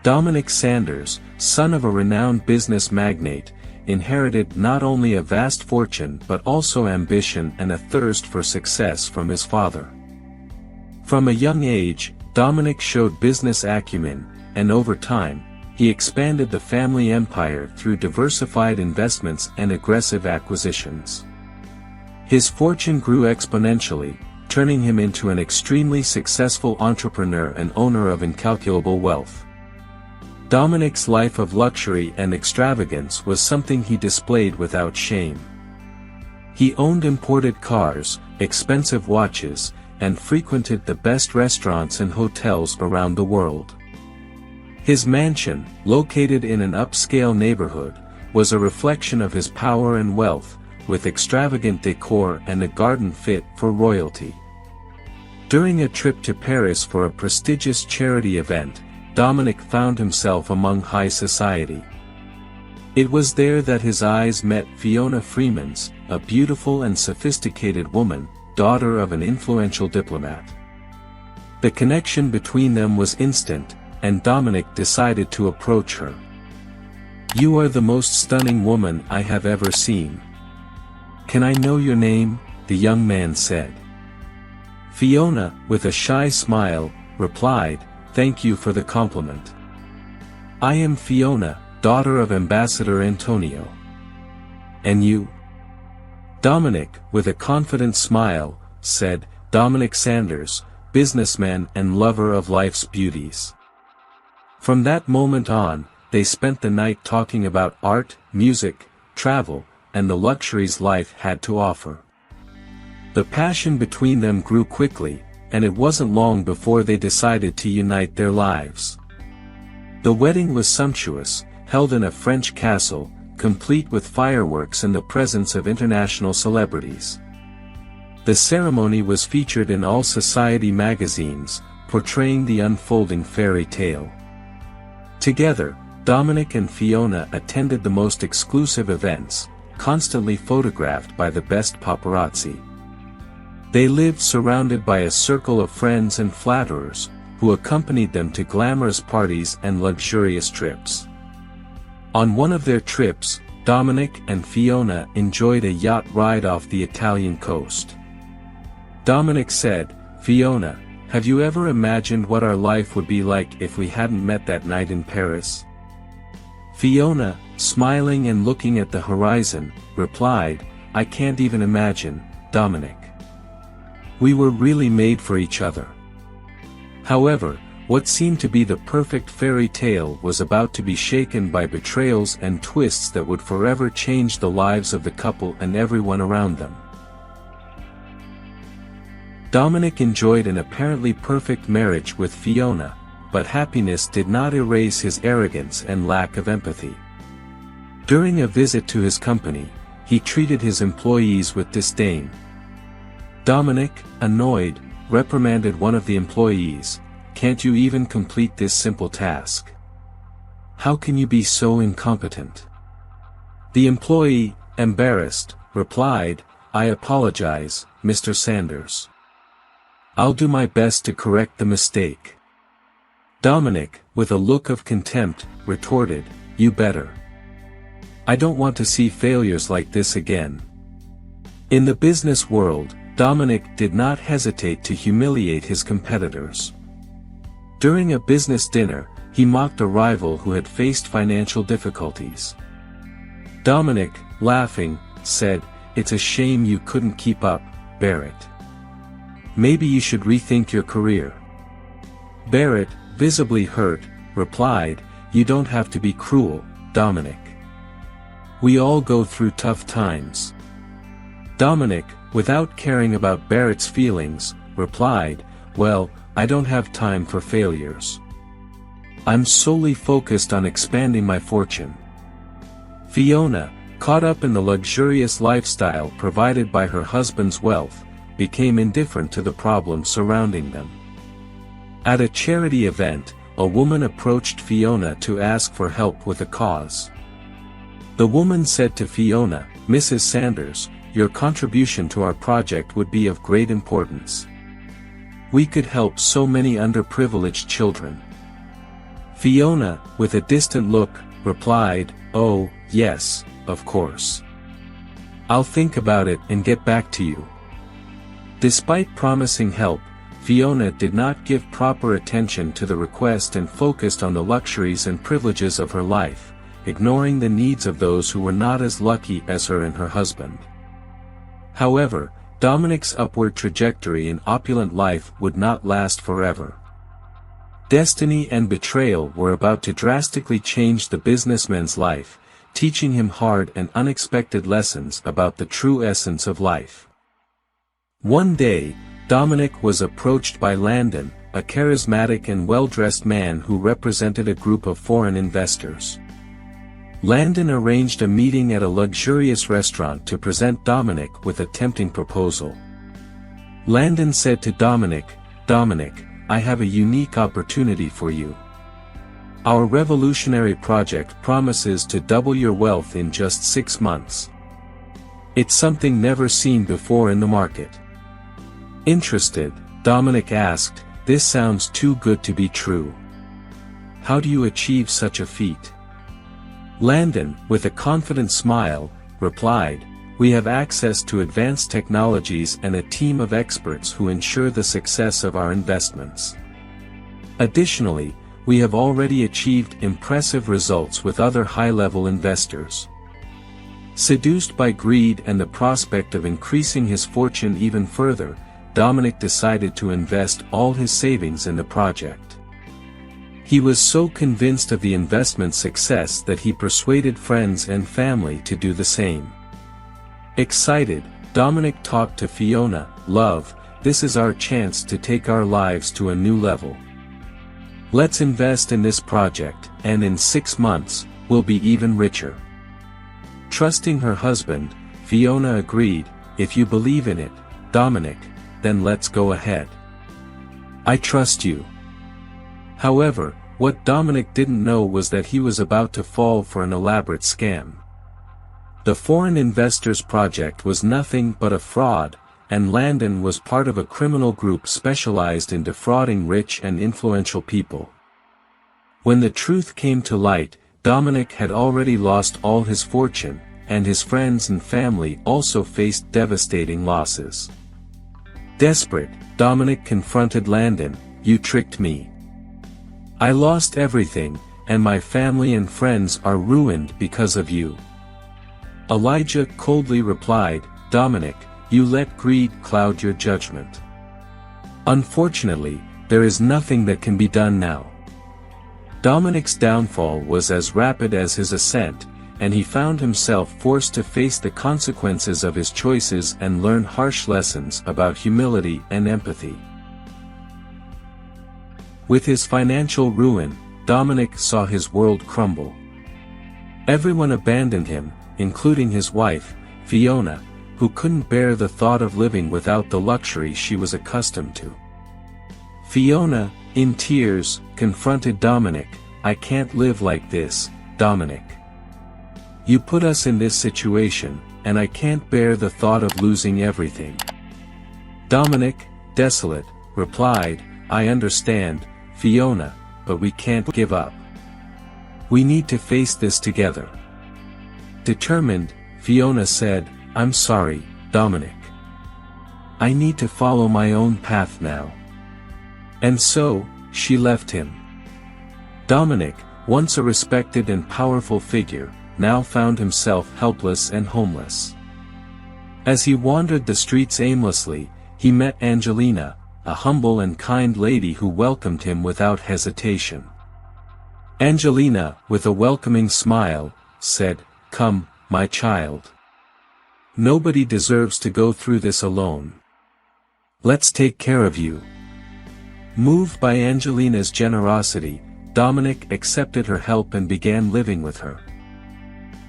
Dominic Sanders, son of a renowned business magnate, inherited not only a vast fortune but also ambition and a thirst for success from his father. From a young age, Dominic showed business acumen, and over time, he expanded the family empire through diversified investments and aggressive acquisitions. His fortune grew exponentially, turning him into an extremely successful entrepreneur and owner of incalculable wealth. Dominic's life of luxury and extravagance was something he displayed without shame. He owned imported cars, expensive watches, and frequented the best restaurants and hotels around the world. His mansion, located in an upscale neighborhood, was a reflection of his power and wealth, with extravagant decor and a garden fit for royalty. During a trip to Paris for a prestigious charity event, Dominic found himself among high society. It was there that his eyes met Fiona Freeman's, a beautiful and sophisticated woman, daughter of an influential diplomat. The connection between them was instant, and Dominic decided to approach her. "You are the most stunning woman I have ever seen. Can I know your name?" the young man said. Fiona, with a shy smile, replied, "Thank you for the compliment. I am Fiona, daughter of Ambassador Antonio. And you?" Dominic, with a confident smile, said, "Dominic Sanders, businessman and lover of life's beauties." From that moment on, they spent the night talking about art, music, travel, and the luxuries life had to offer. The passion between them grew quickly, and it wasn't long before they decided to unite their lives. The wedding was sumptuous, held in a French castle, complete with fireworks and the presence of international celebrities. The ceremony was featured in all society magazines, portraying the unfolding fairy tale. Together, Dominic and Fiona attended the most exclusive events, constantly photographed by the best paparazzi. They lived surrounded by a circle of friends and flatterers, who accompanied them to glamorous parties and luxurious trips. On one of their trips, Dominic and Fiona enjoyed a yacht ride off the Italian coast. Dominic said, "Fiona, have you ever imagined what our life would be like if we hadn't met that night in Paris?" Fiona, smiling and looking at the horizon, replied, "I can't even imagine, Dominic. We were really made for each other." However, what seemed to be the perfect fairy tale was about to be shaken by betrayals and twists that would forever change the lives of the couple and everyone around them. Dominic enjoyed an apparently perfect marriage with Fiona, but happiness did not erase his arrogance and lack of empathy. During a visit to his company, he treated his employees with disdain. Dominic, annoyed, reprimanded one of the employees, "Can't you even complete this simple task? How can you be so incompetent?" The employee, embarrassed, replied, "I apologize, Mr. Sanders. I'll do my best to correct the mistake." Dominic, with a look of contempt, retorted, "You better. I don't want to see failures like this again." In the business world, Dominic did not hesitate to humiliate his competitors. During a business dinner, he mocked a rival who had faced financial difficulties. Dominic, laughing, said, "It's a shame you couldn't keep up, Barrett. Maybe you should rethink your career." Barrett, visibly hurt, replied, "You don't have to be cruel, Dominic. We all go through tough times." Dominic, without caring about Barrett's feelings, replied, "Well, I don't have time for failures. I'm solely focused on expanding my fortune." Fiona, caught up in the luxurious lifestyle provided by her husband's wealth, became indifferent to the problems surrounding them. At a charity event, a woman approached Fiona to ask for help with a cause. The woman said to Fiona, "Mrs. Sanders, your contribution to our project would be of great importance. We could help so many underprivileged children." Fiona, with a distant look, replied, "Oh, yes, of course. I'll think about it and get back to you." Despite promising help, Fiona did not give proper attention to the request and focused on the luxuries and privileges of her life, ignoring the needs of those who were not as lucky as her and her husband. However, Dominic's upward trajectory in opulent life would not last forever. Destiny and betrayal were about to drastically change the businessman's life, teaching him hard and unexpected lessons about the true essence of life. One day, Dominic was approached by Landon, a charismatic and well-dressed man who represented a group of foreign investors. Landon arranged a meeting at a luxurious restaurant to present Dominic with a tempting proposal. Landon said to Dominic, "Dominic, I have a unique opportunity for you. Our revolutionary project promises to double your wealth in just 6 months. It's something never seen before in the market." Interested, Dominic asked, "This sounds too good to be true. How do you achieve such a feat?" Landon, with a confident smile, replied, "We have access to advanced technologies and a team of experts who ensure the success of our investments. Additionally, we have already achieved impressive results with other high-level investors." Seduced by greed and the prospect of increasing his fortune even further, Dominic decided to invest all his savings in the project. He was so convinced of the investment's success that he persuaded friends and family to do the same. Excited, Dominic talked to Fiona, "Love, this is our chance to take our lives to a new level. Let's invest in this project, and in 6 months, we'll be even richer." Trusting her husband, Fiona agreed, "If you believe in it, Dominic, then let's go ahead. I trust you." However, what Dominic didn't know was that he was about to fall for an elaborate scam. The foreign investors' project was nothing but a fraud, and Landon was part of a criminal group specialized in defrauding rich and influential people. When the truth came to light, Dominic had already lost all his fortune, and his friends and family also faced devastating losses. Desperate, Dominic confronted Landon, "You tricked me. I lost everything, and my family and friends are ruined because of you." Elijah coldly replied, "Dominic, you let greed cloud your judgment. Unfortunately, there is nothing that can be done now." Dominic's downfall was as rapid as his ascent, and he found himself forced to face the consequences of his choices and learn harsh lessons about humility and empathy. With his financial ruin, Dominic saw his world crumble. Everyone abandoned him, including his wife, Fiona, who couldn't bear the thought of living without the luxury she was accustomed to. Fiona, in tears, confronted Dominic, "I can't live like this, Dominic. You put us in this situation, and I can't bear the thought of losing everything." Dominic, desolate, replied, "I understand, Fiona, but we can't give up. We need to face this together." Determined, Fiona said, "I'm sorry, Dominic. I need to follow my own path now." And so, she left him. Dominic, once a respected and powerful figure, now found himself helpless and homeless. As he wandered the streets aimlessly, he met Angelina, a humble and kind lady who welcomed him without hesitation. Angelina, with a welcoming smile, said, "Come, my child. Nobody deserves to go through this alone. Let's take care of you." Moved by Angelina's generosity, Dominic accepted her help and began living with her.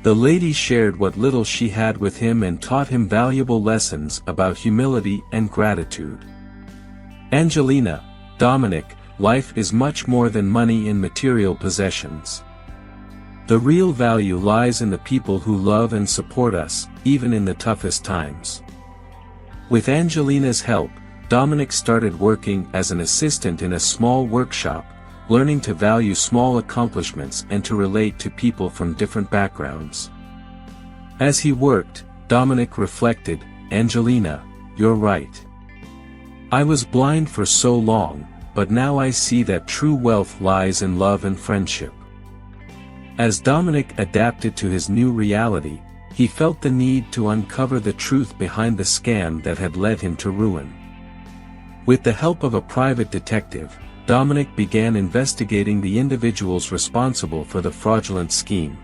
The lady shared what little she had with him and taught him valuable lessons about humility and gratitude. Angelina, Dominic, life is much more than money and material possessions. The real value lies in the people who love and support us, even in the toughest times. With Angelina's help, Dominic started working as an assistant in a small workshop, learning to value small accomplishments and to relate to people from different backgrounds. As he worked, Dominic reflected, "Angelina, you're right. I was blind for so long, but now I see that true wealth lies in love and friendship." As Dominic adapted to his new reality, he felt the need to uncover the truth behind the scam that had led him to ruin. With the help of a private detective, Dominic began investigating the individuals responsible for the fraudulent scheme.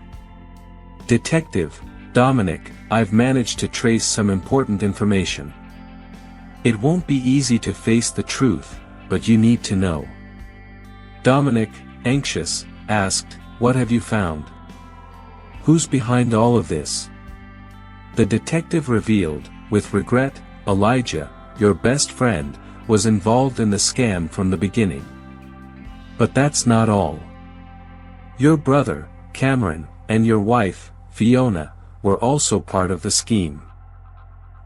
"Detective Dominic, I've managed to trace some important information. It won't be easy to face the truth, but you need to know." Dominic, anxious, asked, "What have you found? Who's behind all of this?" The detective revealed, with regret, "Elijah, your best friend, was involved in the scam from the beginning. But that's not all. Your brother, Cameron, and your wife, Fiona, were also part of the scheme."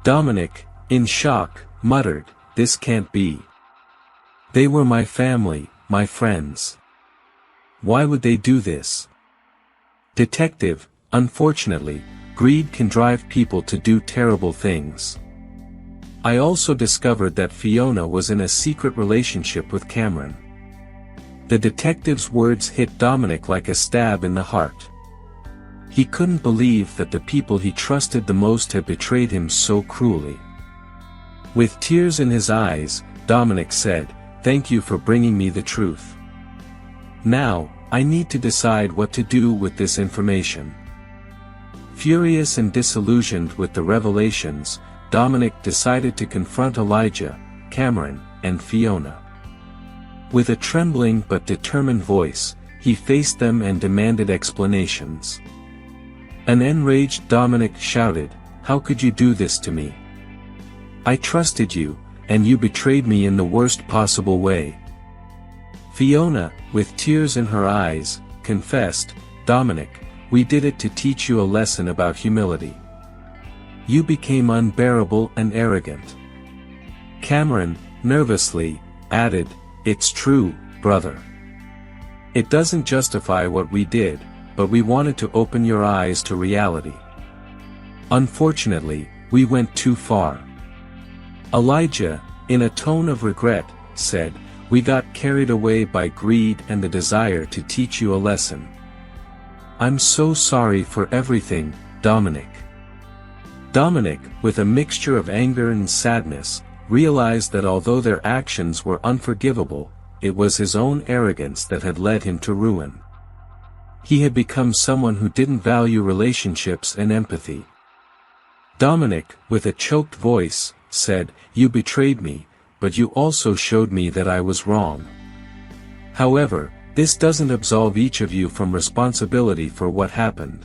Dominic, in shock, muttered, "This can't be. They were my family, my friends. Why would they do this?" Detective, "Unfortunately, greed can drive people to do terrible things. I also discovered that Fiona was in a secret relationship with Cameron." The detective's words hit Dominic like a stab in the heart. He couldn't believe that the people he trusted the most had betrayed him so cruelly. With tears in his eyes, Dominic said, "Thank you for bringing me the truth. Now, I need to decide what to do with this information." Furious and disillusioned with the revelations, Dominic decided to confront Elijah, Cameron, and Fiona. With a trembling but determined voice, he faced them and demanded explanations. An enraged Dominic shouted, "How could you do this to me? I trusted you, and you betrayed me in the worst possible way." Fiona, with tears in her eyes, confessed, "Dominic, we did it to teach you a lesson about humility. You became unbearable and arrogant." Cameron, nervously, added, "It's true, brother. It doesn't justify what we did, but we wanted to open your eyes to reality. Unfortunately, we went too far." Elijah, in a tone of regret, said, "We got carried away by greed and the desire to teach you a lesson. I'm so sorry for everything, Dominic." Dominic, with a mixture of anger and sadness, realized that although their actions were unforgivable, it was his own arrogance that had led him to ruin. He had become someone who didn't value relationships and empathy. Dominic, with a choked voice, said, "You betrayed me, but you also showed me that I was wrong. However, this doesn't absolve each of you from responsibility for what happened."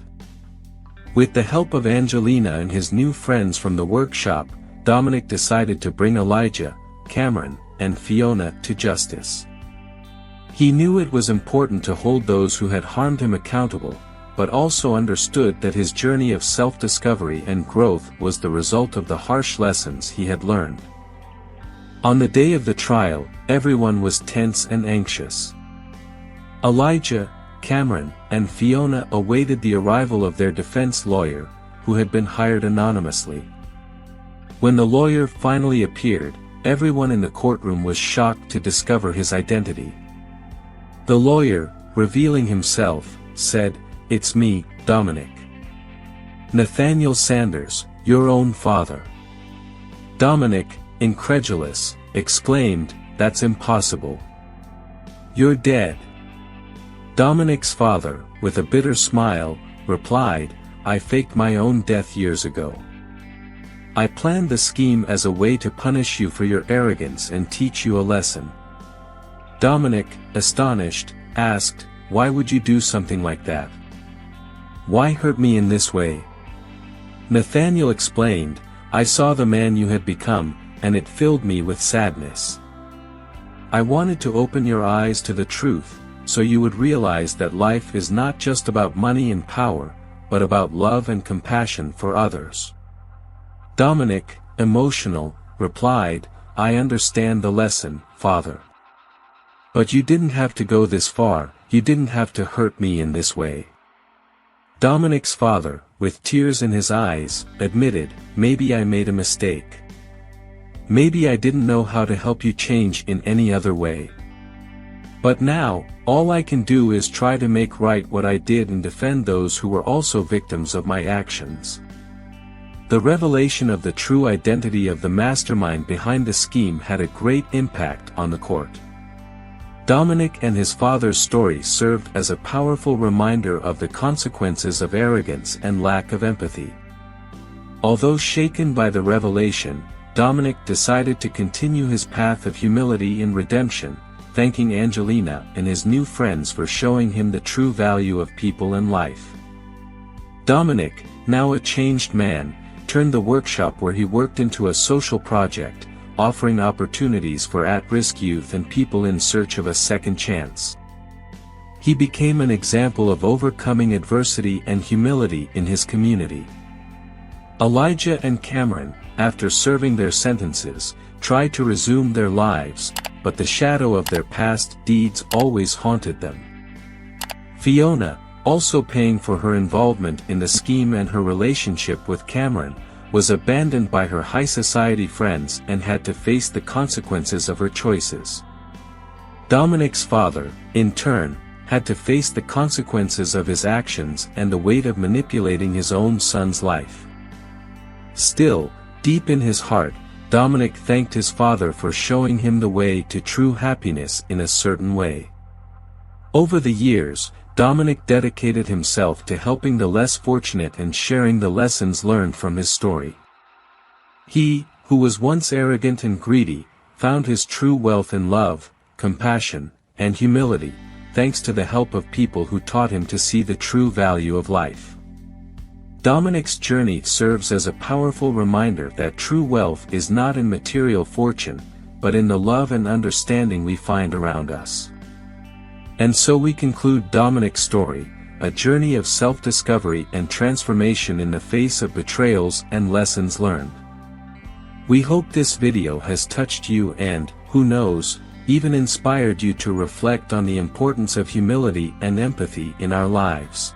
With the help of Angelina and his new friends from the workshop, Dominic decided to bring Elijah, Cameron, and Fiona to justice. He knew it was important to hold those who had harmed him accountable, but also understood that his journey of self-discovery and growth was the result of the harsh lessons he had learned. On the day of the trial, everyone was tense and anxious. Elijah, Cameron, and Fiona awaited the arrival of their defense lawyer, who had been hired anonymously. When the lawyer finally appeared, everyone in the courtroom was shocked to discover his identity. The lawyer, revealing himself, said, "It's me, Dominic. Nathaniel Sanders, your own father." Dominic, incredulous, exclaimed, "That's impossible. You're dead." Dominic's father, with a bitter smile, replied, "I faked my own death years ago. I planned the scheme as a way to punish you for your arrogance and teach you a lesson." Dominic, astonished, asked, "Why would you do something like that? Why hurt me in this way?" Nathaniel explained, "I saw the man you had become, and it filled me with sadness. I wanted to open your eyes to the truth, so you would realize that life is not just about money and power, but about love and compassion for others." Dominic, emotional, replied, "I understand the lesson, Father. But you didn't have to go this far, you didn't have to hurt me in this way. Dominic's father, with tears in his eyes, admitted, maybe I made a mistake. Maybe I didn't know how to help you change in any other way. But now, all I can do is try to make right what I did and defend those who were also victims of my actions. The revelation of the true identity of the mastermind behind the scheme had a great impact on the court. Dominic and his father's story served as a powerful reminder of the consequences of arrogance and lack of empathy. Although shaken by the revelation, Dominic decided to continue his path of humility and redemption, thanking Angelina and his new friends for showing him the true value of people and life. Dominic, now a changed man, turned the workshop where he worked into a social project, offering opportunities for at-risk youth and people in search of a second chance. He became an example of overcoming adversity and humility in his community. Elijah and Cameron, after serving their sentences, tried to resume their lives, but the shadow of their past deeds always haunted them. Fiona, also paying for her involvement in the scheme and her relationship with Cameron, was abandoned by her high society friends and had to face the consequences of her choices. Dominic's father, in turn, had to face the consequences of his actions and the weight of manipulating his own son's life. Still, deep in his heart, Dominic thanked his father for showing him the way to true happiness in a certain way. Over the years, Dominic dedicated himself to helping the less fortunate and sharing the lessons learned from his story. He, who was once arrogant and greedy, found his true wealth in love, compassion, and humility, thanks to the help of people who taught him to see the true value of life. Dominic's journey serves as a powerful reminder that true wealth is not in material fortune, but in the love and understanding we find around us. And so we conclude Dominic's story, a journey of self-discovery and transformation in the face of betrayals and lessons learned. We hope this video has touched you and, who knows, even inspired you to reflect on the importance of humility and empathy in our lives.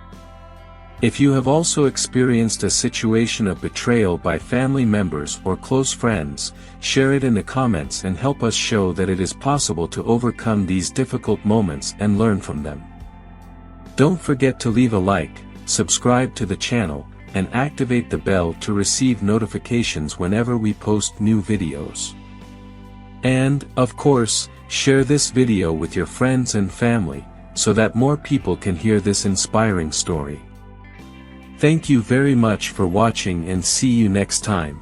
If you have also experienced a situation of betrayal by family members or close friends, share it in the comments and help us show that it is possible to overcome these difficult moments and learn from them. Don't forget to leave a like, subscribe to the channel, and activate the bell to receive notifications whenever we post new videos. And, of course, share this video with your friends and family, so that more people can hear this inspiring story. Thank you very much for watching and see you next time.